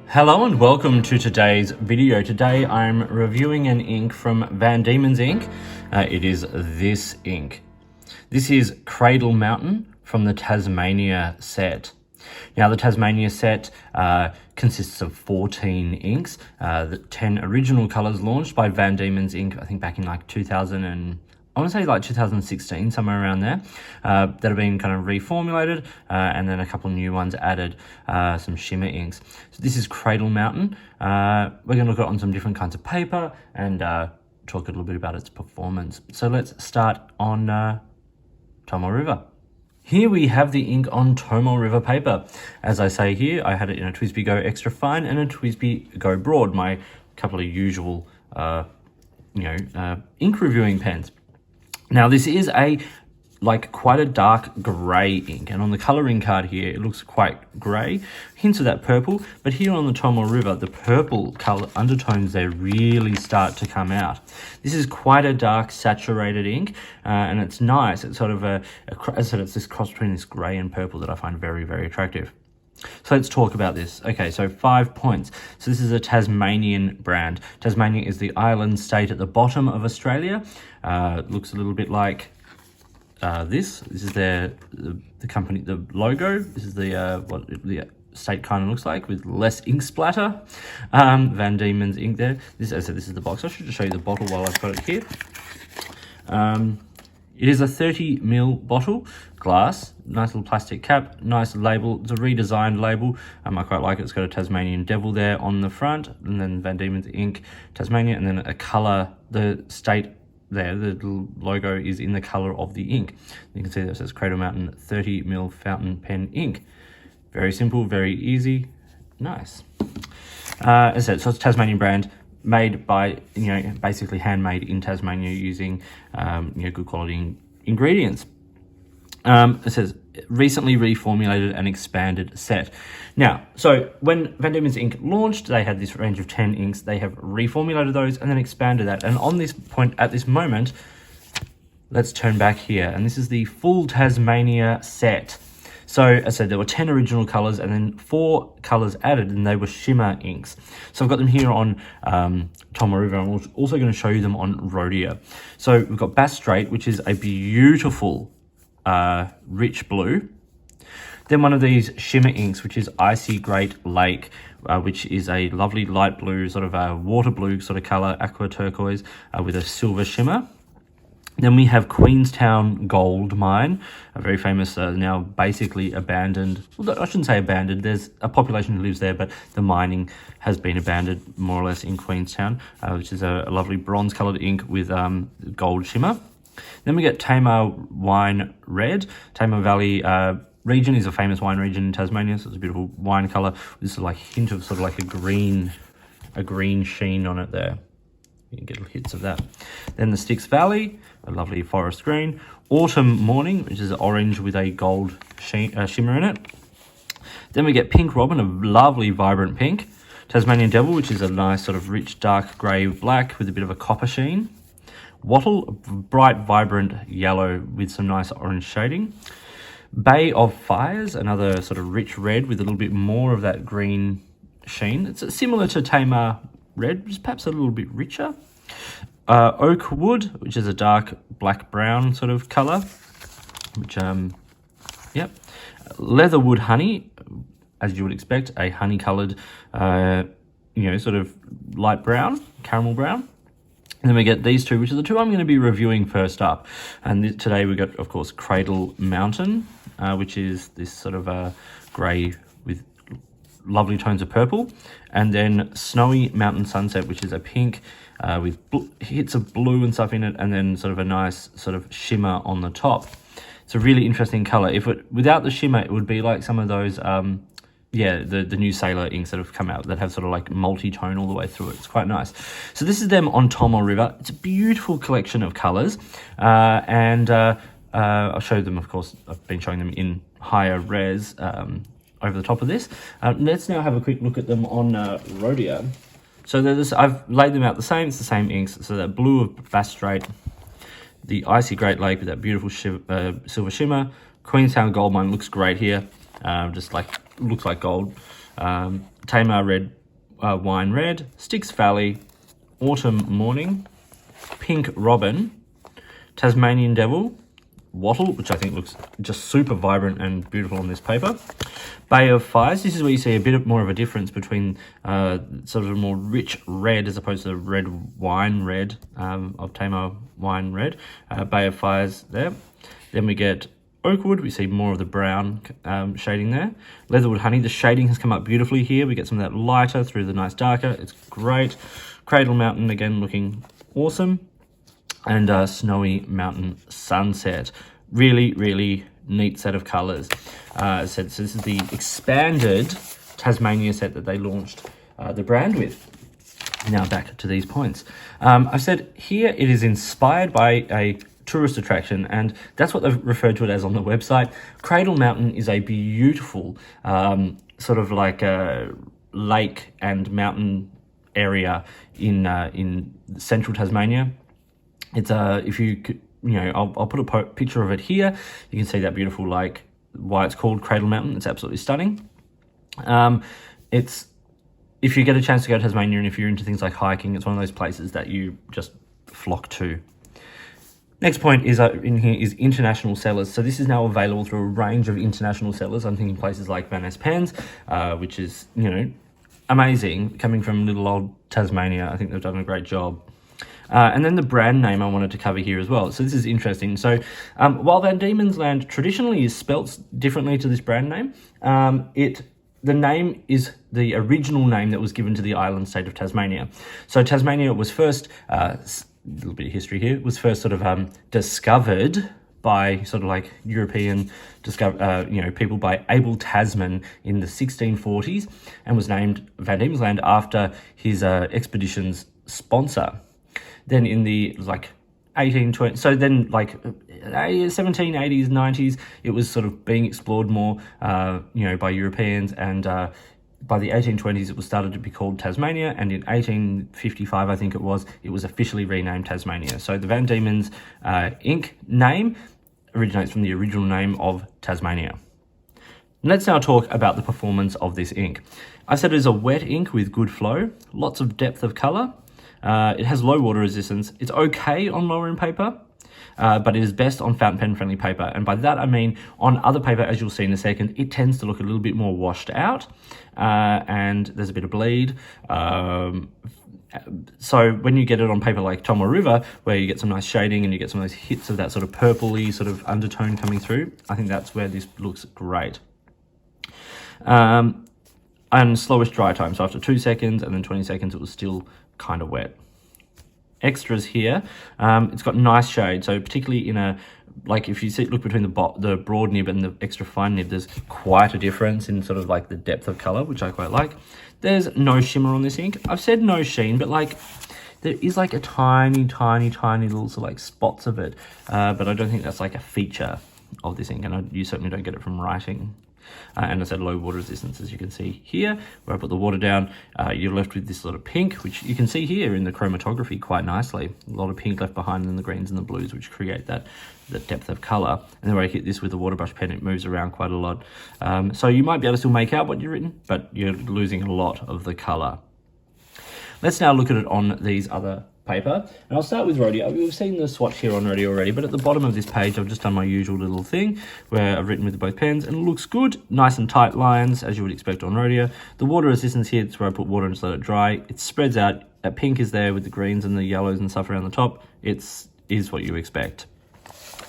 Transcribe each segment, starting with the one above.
Hello and welcome to today's video. Today I'm reviewing an ink from Van Dieman's ink. It is this ink. This is Cradle Mountain from the Tasmania set. Now the Tasmania set consists of 14 inks. The 10 original colours launched by Van Dieman's ink, I think back in like 2016, somewhere around there, that have been kind of reformulated, and then a couple of new ones added, some shimmer inks. So this is Cradle Mountain. We're going to look at it on some different kinds of paper and talk a little bit about its performance. So let's start on Tomoe River. Here we have the ink on Tomoe River paper. As I say here, I had it in a TWSBI Go Extra Fine and a TWSBI Go Broad, my couple of usual ink reviewing pens. Now this is quite a dark grey ink, and on the colouring card here it looks quite grey, hints of that purple, but here on the Tomoe River the purple colour undertones there really start to come out. This is quite a dark saturated ink, and it's nice. It's sort of as I said, it's this cross between this grey and purple that I find very, very attractive. So let's talk about this. Okay, so 5 points. So this is a Tasmanian brand. Tasmania is the island state at the bottom of Australia. It looks a little bit like this. This is the company, the logo. This is what the state kind of looks like, with less ink splatter. Van Dieman's ink there. As I said, this is the box. I should just show you the bottle while I've got it here. It is a 30ml bottle, glass, nice little plastic cap, nice label. It's a redesigned label. I quite like it. It's got a Tasmanian devil there on the front, and then Van Dieman's ink, Tasmania, and then a colour, the state there, the little logo is in the colour of the ink. You can see that it says Cradle Mountain 30ml fountain pen ink. Very simple, very easy, nice. As I said, so it's a Tasmanian brand, made by, basically handmade in Tasmania using, good quality ingredients. It says recently reformulated and expanded set. Now, so when Van Dieman's ink launched, they had this range of 10 inks. They have reformulated those and then expanded that. And on this point, at this moment, let's turn back here. And this is the full Tasmania set. So, as I said, there were 10 original colours and then 4 colours added, and they were shimmer inks. So I've got them here on Tomoe River. I'm also going to show you them on Rhodia. So we've got Bass Strait, which is a beautiful rich blue. Then one of these shimmer inks, which is Icy Great Lake, which is a lovely light blue, sort of a water blue sort of colour, aqua turquoise, with a silver shimmer. Then we have Queenstown Gold Mine, a very famous, now basically abandoned. Well, I shouldn't say abandoned. There's a population who lives there, but the mining has been abandoned more or less in Queenstown, which is a lovely bronze-coloured ink with gold shimmer. Then we get Tamar Wine Red. Tamar Valley region is a famous wine region in Tasmania, so it's a beautiful wine colour. This is like a hint of sort of like a green sheen on it there. You can get hits of that. Then the Styx Valley, a lovely forest green. Autumn Morning, which is orange with a gold shimmer in it. Then we get Pink Robin, a lovely vibrant pink. Tasmanian Devil, which is a nice sort of rich dark grey black with a bit of a copper sheen. Wattle, a bright vibrant yellow with some nice orange shading. Bay of Fires, another sort of rich red with a little bit more of that green sheen. It's similar to Tamar Red, just perhaps a little bit richer. Oak Wood, which is a dark black brown sort of colour, which Leatherwood Honey, as you would expect, a honey coloured sort of light brown, caramel brown. And then we get these two, which are the two I'm going to be reviewing first up. And today we got, of course, Cradle Mountain, which is this sort of grey with lovely tones of purple, and then Snowy Mountain Sunset, which is a pink with hits of blue and stuff in it, and then sort of a nice sort of shimmer on the top. It's a really interesting color. Without the shimmer, it would be like some of those the new Sailor inks that have come out that have sort of like multi-tone all the way through it. It's quite nice. So this is them on Tomoe River. It's a beautiful collection of colors, and I'll show them, of course. I've been showing them in higher res over the top of this. Let's now have a quick look at them on Rhodia. So I've laid them out the same. It's the same inks. So that blue of Bass Strait, the Icy Great Lake with that beautiful silver shimmer. Queenstown Gold Mine looks great here. Just like looks like gold. Tamar Red, Wine Red, Styx Valley, Autumn Morning, Pink Robin, Tasmanian Devil, Wattle, which I think looks just super vibrant and beautiful on this paper. Bay of Fires, this is where you see a bit more of a difference between sort of a more rich red as opposed to the red wine red of Tamar Wine Red. Bay of Fires there. Then we get Oakwood, we see more of the brown shading there. Leatherwood Honey, the shading has come up beautifully here. We get some of that lighter through the nice darker, it's great. Cradle Mountain, again, looking awesome. And Snowy Mountain Sunset. Really, really neat set of colours. So this is the expanded Tasmania set that they launched the brand with. Now back to these points. I've said here it is inspired by a tourist attraction, and that's what they've referred to it as on the website. Cradle Mountain is a beautiful sort of like a lake and mountain area in central Tasmania. It's if you could, I'll put a picture of it here. You can see that beautiful, like, why it's called Cradle Mountain. It's absolutely stunning. It's, if you get a chance to go to Tasmania and if you're into things like hiking, it's one of those places that you just flock to. Next point is in here is international sellers. So this is now available through a range of international sellers. I'm thinking places like Van Ness Pens, which is, amazing. Coming from little old Tasmania, I think they've done a great job. And then the brand name I wanted to cover here as well. So this is interesting. So while Van Diemen's Land traditionally is spelt differently to this brand name, the name is the original name that was given to the island state of Tasmania. So Tasmania was first, a little bit of history here, was first sort of discovered by sort of like European people by Abel Tasman in the 1640s, and was named Van Diemen's Land after his expedition's sponsor. Then in the 1820, so then 1780s, 90s, it was sort of being explored more, by Europeans, and by the 1820s it was started to be called Tasmania, and in 1855, I think it was officially renamed Tasmania. So the Van Diemen's Inc. name originates from the original name of Tasmania. Let's now talk about the performance of this ink. I said it is a wet ink with good flow, lots of depth of colour. It has low water resistance. It's okay on lower end paper, but it is best on fountain pen friendly paper. And by that I mean on other paper, as you'll see in a second, it tends to look a little bit more washed out, and there's a bit of bleed. So when you get it on paper like Tomoe River, where you get some nice shading and you get some of those hits of that sort of purpley sort of undertone coming through, I think that's where this looks great. And slowest dry time, so after 2 seconds and then 20 seconds it was still kind of wet. Extras here, it's got nice shade, so particularly in a, if you look between the broad nib and the extra fine nib, there's quite a difference in sort of like the depth of color, which I quite like. There's no shimmer on this ink. I've said no sheen, but there is a tiny little sort of spots of it, but I don't think that's a feature of this ink, and you certainly don't get it from writing. And I said low water resistance, as you can see here, where I put the water down. You're left with this sort of pink, which you can see here in the chromatography quite nicely. A lot of pink left behind, and then the greens and the blues, which create that depth of colour. And then when I hit this with a water brush pen, it moves around quite a lot. So you might be able to still make out what you've written, but you're losing a lot of the colour. Let's now look at it on these other paper, and I'll start with Rhodia. We've seen the swatch here on Rhodia already, but at the bottom of this page I've just done my usual little thing where I've written with both pens, and it looks good, nice and tight lines as you would expect on Rhodia. The water resistance here, it's where I put water and just let it dry. It spreads out. That pink is there with the greens and the yellows and stuff around the top. Is what you expect.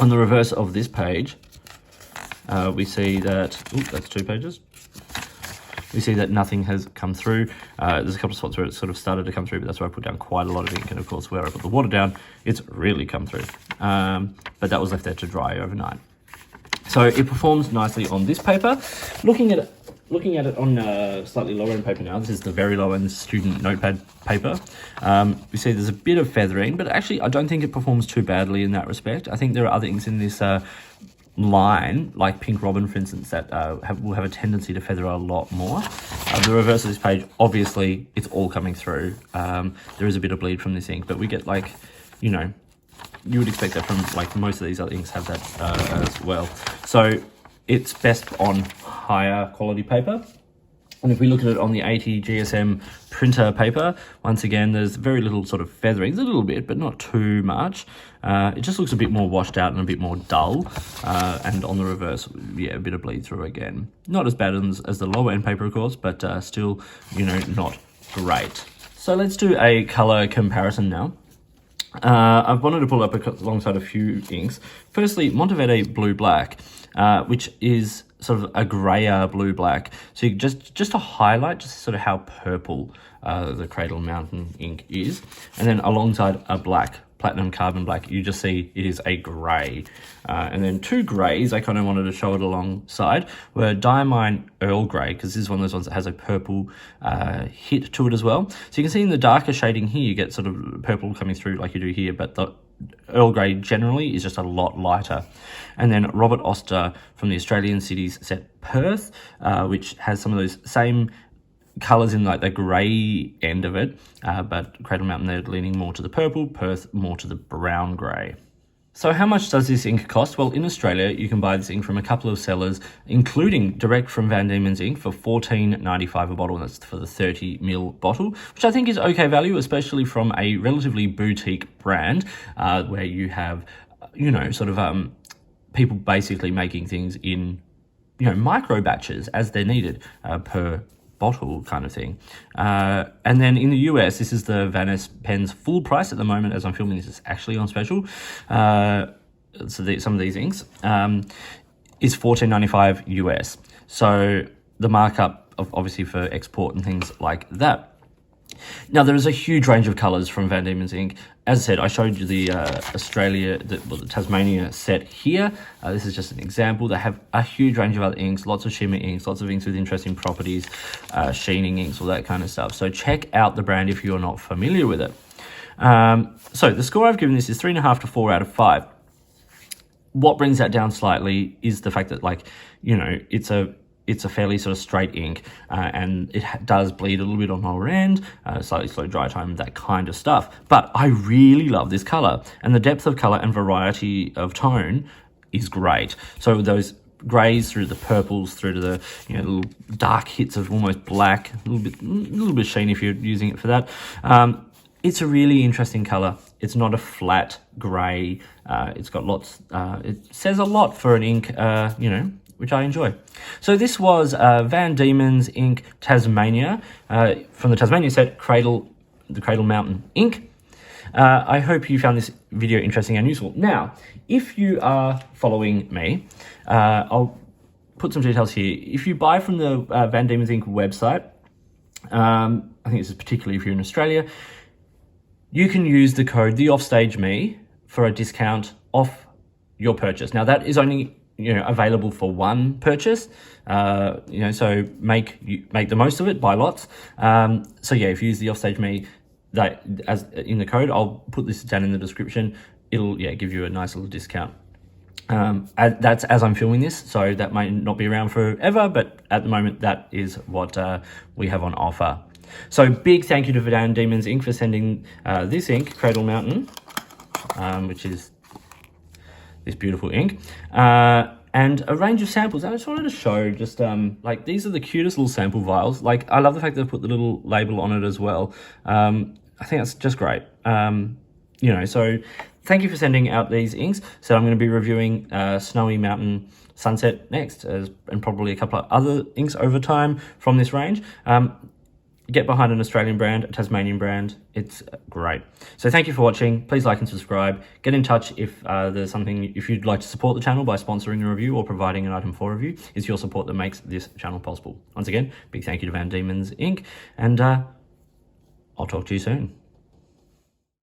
On the reverse of this page, we see that, that's 2 pages. We see that nothing has come through. There's a couple of spots where it sort of started to come through, but that's where I put down quite a lot of ink. And of course, where I put the water down, it's really come through. But that was left there to dry overnight. So it performs nicely on this paper. Looking at it on slightly lower end paper now, this is the very low end student notepad paper. We see there's a bit of feathering, but actually I don't think it performs too badly in that respect. I think there are other inks in this line, like Pink Robin, for instance, that will have a tendency to feather a lot more. The reverse of this page, obviously, it's all coming through. There is a bit of bleed from this ink, but we get you would expect that from most of these other inks have that as well. So it's best on higher quality paper. And if we look at it on the 80 GSM printer paper, once again, there's very little sort of feathering. There's a little bit, but not too much. It just looks a bit more washed out and a bit more dull. And on the reverse, yeah, a bit of bleed through again. Not as bad as the lower end paper, of course, but still, you know, not great. So let's do a color comparison now. I've wanted to pull up alongside a few inks. Firstly, Monteverde Blue Black, which is sort of a grayer blue black. So you just to highlight just sort of how purple the Cradle Mountain ink is. And then alongside a black, platinum carbon black, you just see it is a grey. And then two greys I kind of wanted to show it alongside were Dieman Earl Grey, because this is one of those ones that has a purple hit to it as well. So you can see in the darker shading here, you get sort of purple coming through like you do here, but the Earl Grey generally is just a lot lighter. And then Robert Oster from the Australian Cities set Perth, which has some of those same colours in like the grey end of it, but Cradle Mountain, they're leaning more to the purple, Perth more to the brown grey. So how much does this ink cost? Well, in Australia, you can buy this ink from a couple of sellers, including direct from Van Diemen's ink for $14.95 a bottle, and that's for the 30ml bottle, which I think is okay value, especially from a relatively boutique brand, where you have, you know, sort of people basically making things in, you know, micro batches as they're needed per bottle kind of thing. And then in the US, this is the Van Ness pens full price at the moment. As I'm filming this, it's actually on special. So some of these inks is $14.95 US. So the markup of obviously for export and things like that. Now, there is a huge range of colours from Van Diemen's ink. As I said, I showed you the the Tasmania set here. This is just an example. They have a huge range of other inks, lots of shimmer inks, lots of inks with interesting properties, sheening inks, all that kind of stuff. So check out the brand if you're not familiar with it. So the score I've given this is 3.5 to 4 out of 5. What brings that down slightly is the fact that, like, you know, it's a fairly sort of straight ink, and it does bleed a little bit on the lower end, slightly slow dry time, that kind of stuff. But I really love this color, and the depth of color and variety of tone is great. So those grays through the purples, through to the, you know, little dark hits of almost black, a little bit sheen if you're using it for that. It's a really interesting color. It's not a flat gray. It's got lots. It says a lot for an ink, you know, which I enjoy. So this was Van Diemen's ink Tasmania from the Tasmania set, the Cradle Mountain ink. I hope you found this video interesting and useful. Now, if you are following me, I'll put some details here. If you buy from the Van Diemen's ink website, I think this is particularly if you're in Australia, you can use the code TheOffStageMe for a discount off your purchase. Now, that is only, you know, available for one purchase, you know, so make the most of it, buy lots. So yeah, if you use the OffStageMe, that as in the code, I'll put this down in the description. It'll, yeah, give you a nice little discount. That's as I'm filming this, so that might not be around forever, but at the moment that is what we have on offer. So big thank you to Van Diemen's ink for sending this ink, Cradle Mountain, which is this beautiful ink, and a range of samples. And I just wanted to show just like, these are the cutest little sample vials. Like, I love the fact that they put the little label on it as well. I think that's just great. You know, so thank you for sending out these inks. So I'm going to be reviewing Snowy Mountain Sunset next, and probably a couple of other inks over time from this range. Get behind an Australian brand, a Tasmanian brand. It's great. So thank you for watching. Please like and subscribe. Get in touch if there's something, if you'd like to support the channel by sponsoring a review or providing an item for review. It's your support that makes this channel possible. Once again, big thank you to Van Diemen's ink, and I'll talk to you soon.